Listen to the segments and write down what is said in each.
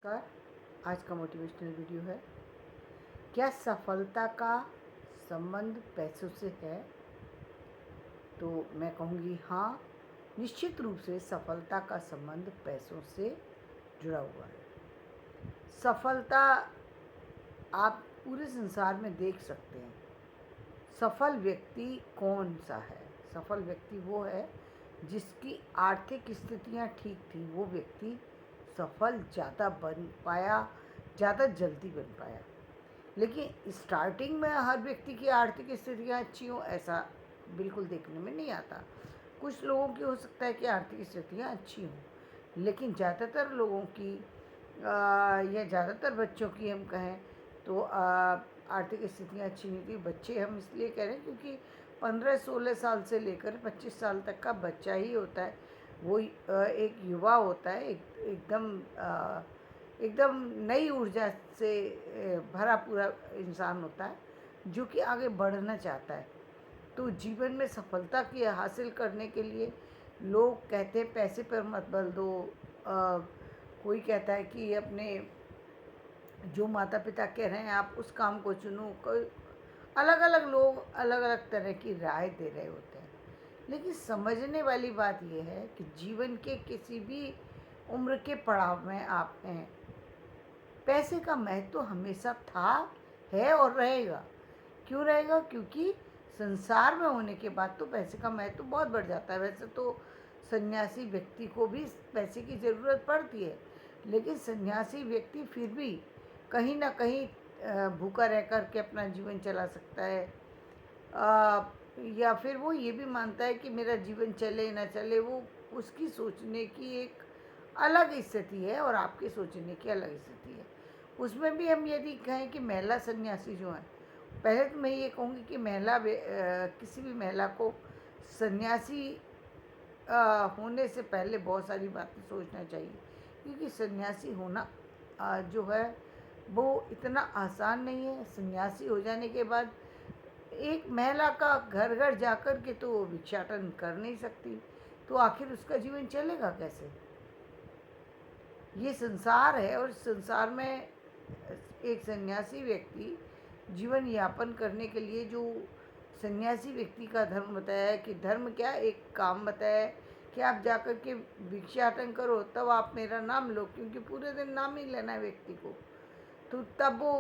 नमस्कार। आज का मोटिवेशनल वीडियो है, क्या सफलता का संबंध पैसों से है? तो मैं कहूँगी हाँ, निश्चित रूप से सफलता का संबंध पैसों से जुड़ा हुआ है। सफलता आप पूरे संसार में देख सकते हैं। सफल व्यक्ति कौन सा है? सफल व्यक्ति वो है जिसकी आर्थिक स्थितियाँ ठीक थी। वो व्यक्ति सफल ज़्यादा बन पाया, ज़्यादा जल्दी बन पाया। लेकिन स्टार्टिंग में हर व्यक्ति की आर्थिक स्थितियाँ अच्छी हों, ऐसा बिल्कुल देखने में नहीं आता। कुछ लोगों की हो सकता है कि आर्थिक स्थितियाँ अच्छी हों, लेकिन ज़्यादातर लोगों की या ज़्यादातर बच्चों की हम कहें तो आर्थिक स्थितियाँ अच्छी नहीं थी। बच्चे हम इसलिए कह रहे हैं क्योंकि 15-16 साल से लेकर 25 साल तक का बच्चा ही होता है। वो एक युवा होता है, एकदम नई ऊर्जा से भरा पूरा इंसान होता है, जो कि आगे बढ़ना चाहता है। तो जीवन में सफलता की हासिल करने के लिए लोग कहते हैं पैसे पर मत बल दो। कोई कहता है कि अपने जो माता पिता कह रहे हैं आप उस काम को चुनो। कोई अलग अलग लोग अलग अलग तरह की राय दे रहे होते हैं। लेकिन समझने वाली बात यह है कि जीवन के किसी भी उम्र के पड़ाव में आप हैं, पैसे का महत्व तो हमेशा था, है और रहेगा। क्यों रहेगा? क्योंकि संसार में होने के बाद तो पैसे का महत्व तो बहुत बढ़ जाता है। वैसे तो सन्यासी व्यक्ति को भी पैसे की ज़रूरत पड़ती है, लेकिन सन्यासी व्यक्ति फिर भी कहीं ना कहीं भूखा रह कर के अपना जीवन चला सकता है। या फिर वो ये भी मानता है कि मेरा जीवन चले ना चले, वो उसकी सोचने की एक अलग स्थिति है और आपके सोचने की अलग स्थिति है। उसमें भी हम यदि कहें कि महिला सन्यासी जो हैं, पहले तो मैं ये कहूँगी कि किसी भी महिला को सन्यासी होने से पहले बहुत सारी बातें सोचना चाहिए, क्योंकि सन्यासी होना जो है वो इतना आसान नहीं है। सन्यासी हो जाने के बाद एक महिला का घर घर जाकर के तो वो भिक्षाटन कर नहीं सकती, तो आखिर उसका जीवन चलेगा कैसे? ये संसार है और संसार में एक सन्यासी व्यक्ति जीवन यापन करने के लिए जो सन्यासी व्यक्ति का धर्म बताया है कि धर्म क्या, एक काम बताया है कि आप जाकर के भिक्षाटन करो, तब आप मेरा नाम लो, क्योंकि पूरे दिन नाम ही लेना है व्यक्ति को। तो तब वो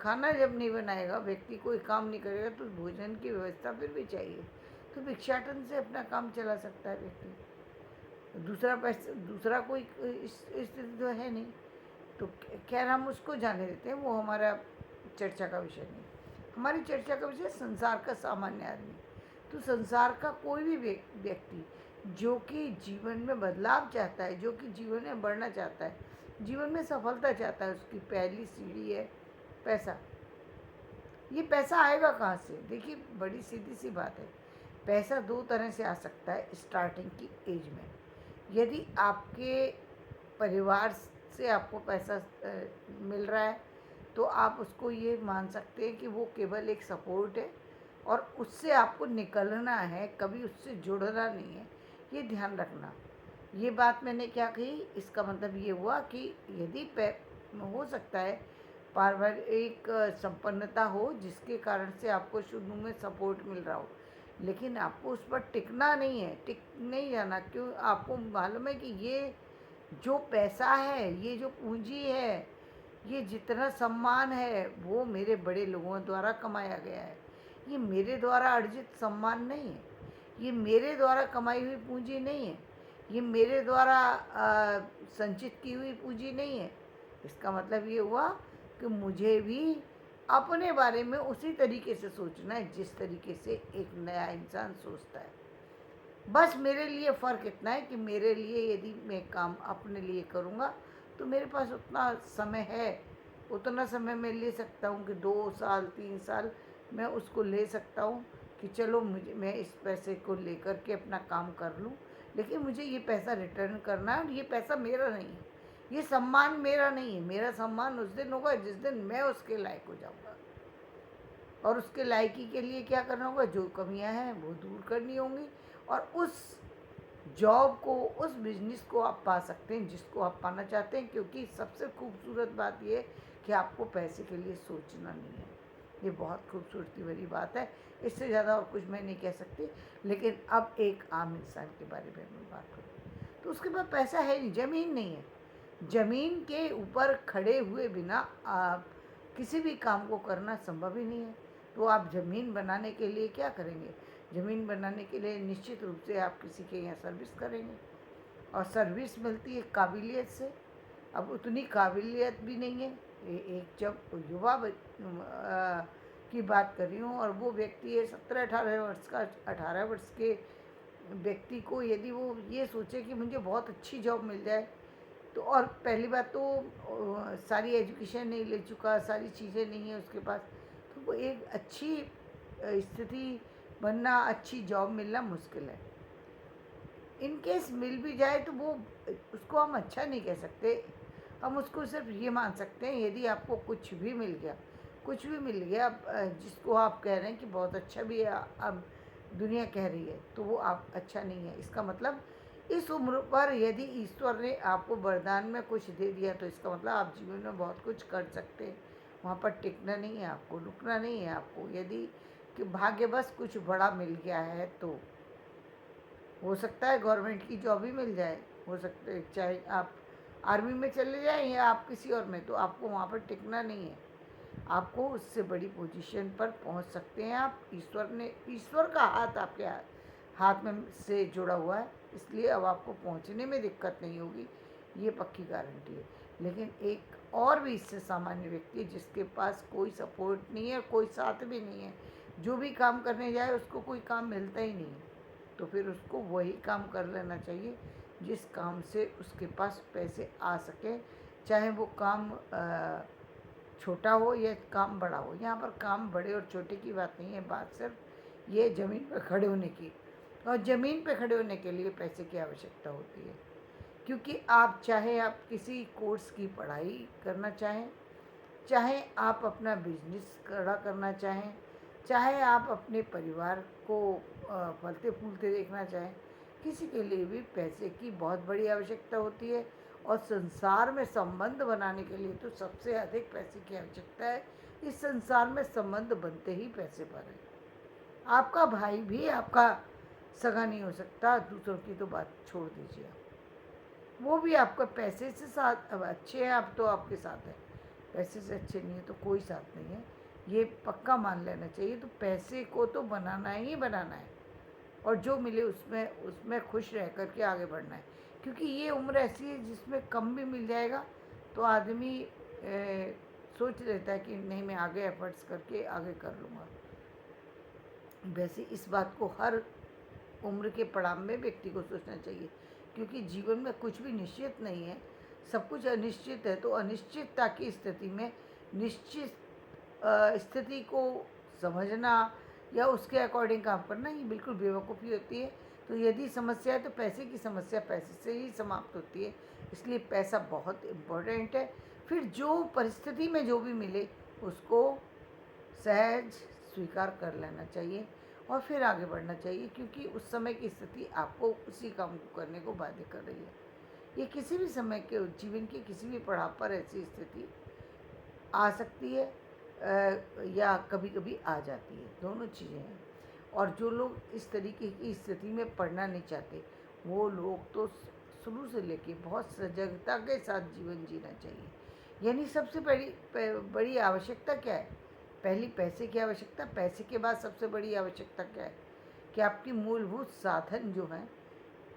खाना जब नहीं बनाएगा, व्यक्ति कोई काम नहीं करेगा, तो भोजन की व्यवस्था फिर भी चाहिए। तो भिक्षाटन से अपना काम चला सकता है व्यक्ति। दूसरा कोई स्थिति तो है नहीं। तो खैर हम उसको जाने देते हैं, वो हमारा चर्चा का विषय नहीं। हमारी चर्चा का विषय संसार का सामान्य आदमी। तो संसार का कोई भी व्यक्ति जो कि जीवन में बदलाव चाहता है, जो कि जीवन में बढ़ना चाहता है, जीवन में सफलता चाहता है, उसकी पहली सीढ़ी है पैसा। ये पैसा आएगा कहाँ से? देखिए, बड़ी सीधी सी बात है। पैसा दो तरह से आ सकता है स्टार्टिंग की एज में। यदि आपके परिवार से आपको पैसा मिल रहा है, तो आप उसको ये मान सकते हैं कि वो केवल एक सपोर्ट है और उससे आपको निकलना है, कभी उससे जुड़ना नहीं है। ये ध्यान रखना। ये बात मैंने क्या कही? इसका मतलब ये हुआ कि यदि हो सकता है पारिवारिक संपन्नता हो जिसके कारण से आपको शुरू में सपोर्ट मिल रहा हो, लेकिन आपको उस पर टिकना नहीं है, टिक नहीं जाना। क्यों? आपको मालूम है कि ये जो पैसा है, ये जो पूंजी है, ये जितना सम्मान है, वो मेरे बड़े लोगों द्वारा कमाया गया है। ये मेरे द्वारा अर्जित सम्मान नहीं है, ये मेरे द्वारा कमाई हुई पूंजी नहीं है, ये मेरे द्वारा संचित की हुई पूंजी नहीं है। इसका मतलब ये हुआ कि मुझे भी अपने बारे में उसी तरीके से सोचना है जिस तरीके से एक नया इंसान सोचता है। बस मेरे लिए फ़र्क इतना है कि मेरे लिए यदि मैं काम अपने लिए करूँगा तो मेरे पास उतना समय है, उतना समय मैं ले सकता हूँ कि 2 साल 3 साल मैं उसको ले सकता हूँ कि चलो मैं इस पैसे को लेकर के अपना काम कर लूँ, लेकिन मुझे ये पैसा रिटर्न करना है और ये पैसा मेरा नहीं है, ये सम्मान मेरा नहीं है। मेरा सम्मान उस दिन होगा जिस दिन मैं उसके लायक हो जाऊँगा, और उसके लायकी के लिए क्या करना होगा? जो कमियां हैं वो दूर करनी होंगी और उस जॉब को, उस बिजनेस को आप पा सकते हैं जिसको आप पाना चाहते हैं, क्योंकि सबसे खूबसूरत बात ये है कि आपको पैसे के लिए सोचना नहीं है। ये बहुत खूबसूरती भरी बात है, इससे ज़्यादा और कुछ मैं नहीं कह सकती। लेकिन अब एक आम इंसान के बारे में मैं बात करूँ तो उसके पास पैसा है नहीं, ज़मीन नहीं है। ज़मीन के ऊपर खड़े हुए बिना आप किसी भी काम को करना संभव ही नहीं है। तो आप ज़मीन बनाने के लिए क्या करेंगे? ज़मीन बनाने के लिए निश्चित रूप से आप किसी के यहाँ सर्विस करेंगे, और सर्विस मिलती है काबिलियत से। अब उतनी काबिलियत भी नहीं है। एक जब की बात कर रही हूँ, और वो व्यक्ति है 17-18 वर्ष का, 18 वर्ष के व्यक्ति को यदि वो ये सोचे कि मुझे बहुत अच्छी जॉब मिल जाए, तो और पहली बात तो सारी एजुकेशन नहीं ले चुका, सारी चीज़ें नहीं है उसके पास, तो वो एक अच्छी स्थिति बनना, अच्छी जॉब मिलना मुश्किल है। इन केस मिल भी जाए तो वो, उसको हम अच्छा नहीं कह सकते। हम उसको सिर्फ ये मान सकते हैं, यदि आपको कुछ भी मिल गया, कुछ भी मिल गया, जिसको आप कह रहे हैं कि बहुत अच्छा भी है, अब दुनिया कह रही है, तो वो आप अच्छा नहीं है। इसका मतलब इस उम्र पर यदि ईश्वर ने आपको वरदान में कुछ दे दिया, तो इसका मतलब आप जीवन में बहुत कुछ कर सकते हैं। वहाँ पर टिकना नहीं है आपको, रुकना नहीं है आपको। यदि कि भाग्यवश कुछ बड़ा मिल गया है, तो हो सकता है गवर्नमेंट की जॉब ही मिल जाए, हो सकता है चाहे आप आर्मी में चले जाएं या आप किसी और में, तो आपको वहाँ पर टिकना नहीं है। आपको उससे बड़ी पोजीशन पर पहुँच सकते हैं आप। ईश्वर का हाथ आपके हाथ में से जुड़ा हुआ है, इसलिए अब आपको पहुँचने में दिक्कत नहीं होगी, ये पक्की गारंटी है। लेकिन एक और भी इससे सामान्य व्यक्ति जिसके पास कोई सपोर्ट नहीं है, कोई साथ भी नहीं है, जो भी काम करने जाए उसको कोई काम मिलता ही नहीं है, तो फिर उसको वही काम कर लेना चाहिए जिस काम से उसके पास पैसे आ सके, चाहे वो काम छोटा हो या काम बड़ा हो। यहाँ पर काम बड़े और छोटे की बात नहीं है, बात सिर्फ ये ज़मीन पर खड़े होने की। और ज़मीन पर खड़े होने के लिए पैसे की आवश्यकता होती है, क्योंकि आप चाहे आप किसी कोर्स की पढ़ाई करना चाहें, चाहे आप अपना बिजनेस खड़ा करना चाहें, चाहे आप अपने परिवार को फलते फूलते देखना चाहें, किसी के लिए भी पैसे की बहुत बड़ी आवश्यकता होती है। और संसार में संबंध बनाने के लिए तो सबसे अधिक पैसे की आवश्यकता है। इस संसार में संबंध बनते ही पैसे पर है। आपका भाई भी आपका सगा नहीं हो सकता, दूसरों की तो बात छोड़ दीजिए आप। वो भी आपका पैसे से साथ, अब अच्छे हैं आप तो आपके साथ है, पैसे से अच्छे नहीं है तो कोई साथ नहीं है, ये पक्का मान लेना चाहिए। तो पैसे को तो बनाना ही बनाना है, और जो मिले उसमें उसमें खुश रह कर के आगे बढ़ना है। क्योंकि ये उम्र ऐसी है जिसमें कम भी मिल जाएगा तो आदमी सोच लेता है कि नहीं, मैं आगे एफर्ट्स करके आगे कर लूँगा। वैसे इस बात को हर उम्र के पड़ाव में व्यक्ति को सोचना चाहिए, क्योंकि जीवन में कुछ भी निश्चित नहीं है, सब कुछ अनिश्चित है। तो अनिश्चितता की स्थिति में निश्चित स्थिति को समझना या उसके अकॉर्डिंग काम करना ही बिल्कुल बेवकूफ़ी होती है। तो यदि समस्या है तो पैसे की समस्या पैसे से ही समाप्त होती है, इसलिए पैसा बहुत इम्पोर्टेंट है। फिर जो परिस्थिति में जो भी मिले उसको सहज स्वीकार कर लेना चाहिए और फिर आगे बढ़ना चाहिए, क्योंकि उस समय की स्थिति आपको उसी काम को करने को बाध्य कर रही है। ये किसी भी समय के जीवन के किसी भी पड़ाव पर ऐसी स्थिति आ सकती है, या कभी कभी आ जाती है, दोनों चीज़ें हैं। और जो लोग इस तरीके की स्थिति में पढ़ना नहीं चाहते, वो लोग तो शुरू से लेके बहुत सजगता के साथ जीवन जीना चाहिए। यानी सबसे बड़ी आवश्यकता क्या है? पहली पैसे की आवश्यकता, पैसे के बाद सबसे बड़ी आवश्यकता क्या है कि आपकी मूलभूत साधन जो हैं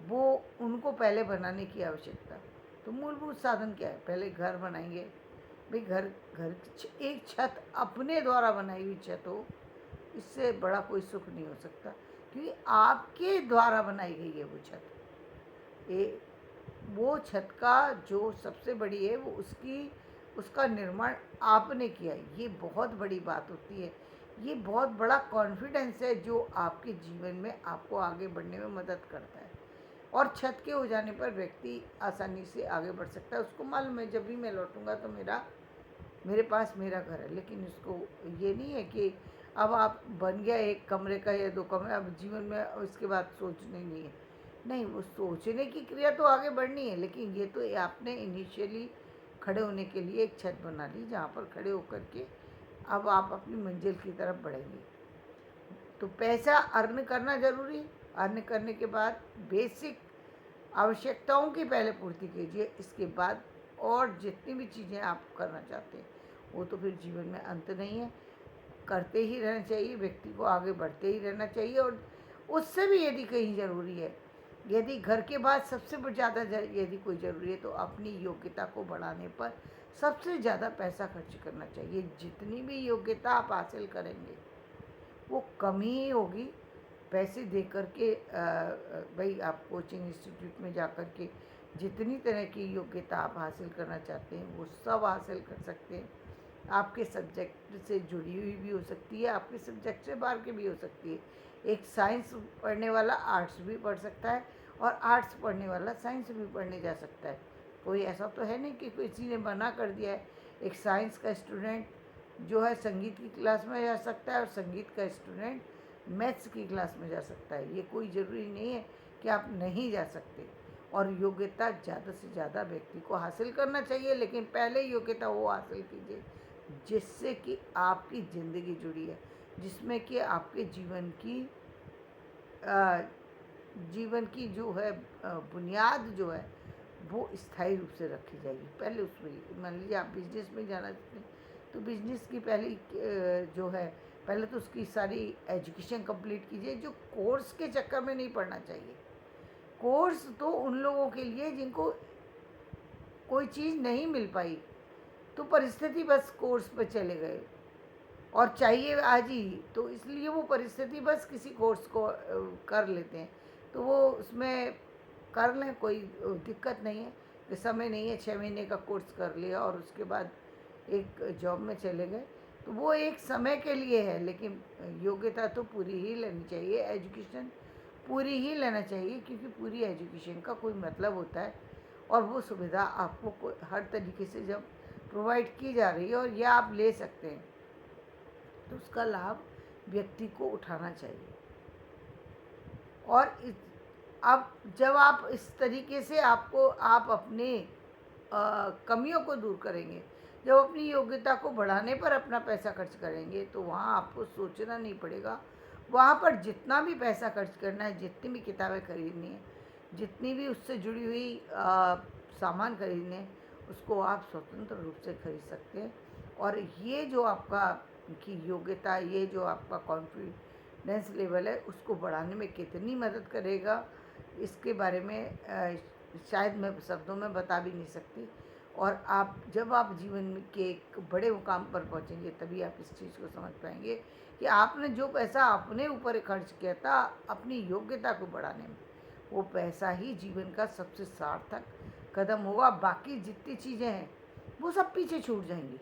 वो, उनको पहले बनाने की आवश्यकता। तो मूलभूत साधन क्या है? पहले घर बनाएंगे भाई, घर घर एक छत, अपने द्वारा बनाई हुई छत हो, इससे बड़ा कोई सुख नहीं हो सकता, क्योंकि आपके द्वारा बनाई गई है वो छत। वो छत का जो सबसे बड़ी है वो उसका निर्माण आपने किया है, ये बहुत बड़ी बात होती है। ये बहुत बड़ा कॉन्फिडेंस है जो आपके जीवन में आपको आगे बढ़ने में मदद करता है। और छत के हो जाने पर व्यक्ति आसानी से आगे बढ़ सकता है। उसको मालूम है जब भी मैं लौटूंगा तो मेरे पास मेरा घर है। लेकिन उसको ये नहीं है कि अब आप बन गया एक कमरे का या दो कमरे, अब जीवन में इसके बाद सोचना ही नहीं है। नहीं, वो सोचने की क्रिया तो आगे बढ़नी है, लेकिन ये तो आपने इनिशियली खड़े होने के लिए एक छत बना ली, जहाँ पर खड़े होकर के अब आप अपनी मंजिल की तरफ बढ़ेंगे। तो पैसा अर्न करना ज़रूरी है। अर्न करने के बाद बेसिक आवश्यकताओं की पहले पूर्ति कीजिए, इसके बाद और जितनी भी चीज़ें आप करना चाहते हैं, वो तो फिर जीवन में अंत नहीं है, करते ही रहना चाहिए, व्यक्ति को आगे बढ़ते ही रहना चाहिए। और उससे भी यदि कहीं ज़रूरी है, यदि घर के बाद सबसे ज़्यादा यदि कोई ज़रूरी है, तो अपनी योग्यता को बढ़ाने पर सबसे ज़्यादा पैसा खर्च करना चाहिए। जितनी भी योग्यता आप हासिल करेंगे वो कम ही होगी। पैसे दे कर के भाई आप कोचिंग इंस्टीट्यूट में जा कर के जितनी तरह की योग्यता आप हासिल करना चाहते हैं वो सब हासिल कर सकते हैं। आपके सब्जेक्ट से जुड़ी हुई भी हो सकती है, आपके सब्जेक्ट से बाहर की भी हो सकती है। एक साइंस पढ़ने वाला आर्ट्स भी पढ़ सकता है और आर्ट्स पढ़ने वाला साइंस भी पढ़ने जा सकता है। कोई ऐसा तो है नहीं कि किसी ने मना कर दिया है। एक साइंस का स्टूडेंट जो है संगीत की क्लास में जा सकता है और संगीत का स्टूडेंट मैथ्स की क्लास में जा सकता है। ये कोई ज़रूरी नहीं है कि आप नहीं जा सकते। और योग्यता ज़्यादा से ज़्यादा व्यक्ति को हासिल करना चाहिए, लेकिन पहले योग्यता वो हासिल कीजिए जिससे कि आपकी ज़िंदगी जुड़ी है, जिसमें कि आपके जीवन की जो है बुनियाद जो है वो स्थायी रूप से रखी जाएगी। पहले उसमें मान लीजिए आप बिजनेस में जाना चाहते हैं, तो बिजनेस की पहली जो है पहले तो उसकी सारी एजुकेशन कंप्लीट कीजिए। जो कोर्स के चक्कर में नहीं पढ़ना चाहिए। कोर्स तो उन लोगों के लिए जिनको कोई चीज़ नहीं मिल पाई, तो परिस्थिति बस कोर्स पर चले गए और चाहिए आज ही, तो इसलिए वो परिस्थिति बस किसी कोर्स को कर लेते हैं। तो वो उसमें कर लें, कोई दिक्कत नहीं है कि समय नहीं है, 6 महीने का कोर्स कर लिया और उसके बाद एक जॉब में चले गए, तो वो एक समय के लिए है। लेकिन योग्यता तो पूरी ही लेनी चाहिए, एजुकेशन पूरी ही लेना चाहिए, क्योंकि पूरी एजुकेशन का कोई मतलब होता है और वो सुविधा आपको हर तरीके से जब प्रोवाइड की जा रही है और यह आप ले सकते हैं, तो उसका लाभ व्यक्ति को उठाना चाहिए। और अब जब आप इस तरीके से आप अपने कमियों को दूर करेंगे, जब अपनी योग्यता को बढ़ाने पर अपना पैसा खर्च करेंगे, तो वहाँ आपको सोचना नहीं पड़ेगा। वहाँ पर जितना भी पैसा खर्च करना है, जितनी भी किताबें खरीदनी है, जितनी भी उससे जुड़ी हुई सामान खरीदने हैं, उसको आप स्वतंत्र रूप से खरीद सकते हैं। और ये जो आपका की योग्यता, ये जो आपका कॉन्फिडेंस लेवल है, उसको बढ़ाने में कितनी मदद करेगा, इसके बारे में शायद मैं शब्दों में बता भी नहीं सकती। और जब आप जीवन के एक बड़े मुकाम पर पहुंचेंगे, तभी आप इस चीज़ को समझ पाएंगे कि आपने जो पैसा अपने ऊपर खर्च किया था अपनी योग्यता को बढ़ाने में, वो पैसा ही जीवन का सबसे सार्थक कदम होगा। बाकी जितनी चीज़ें हैं वो सब पीछे छूट जाएंगी।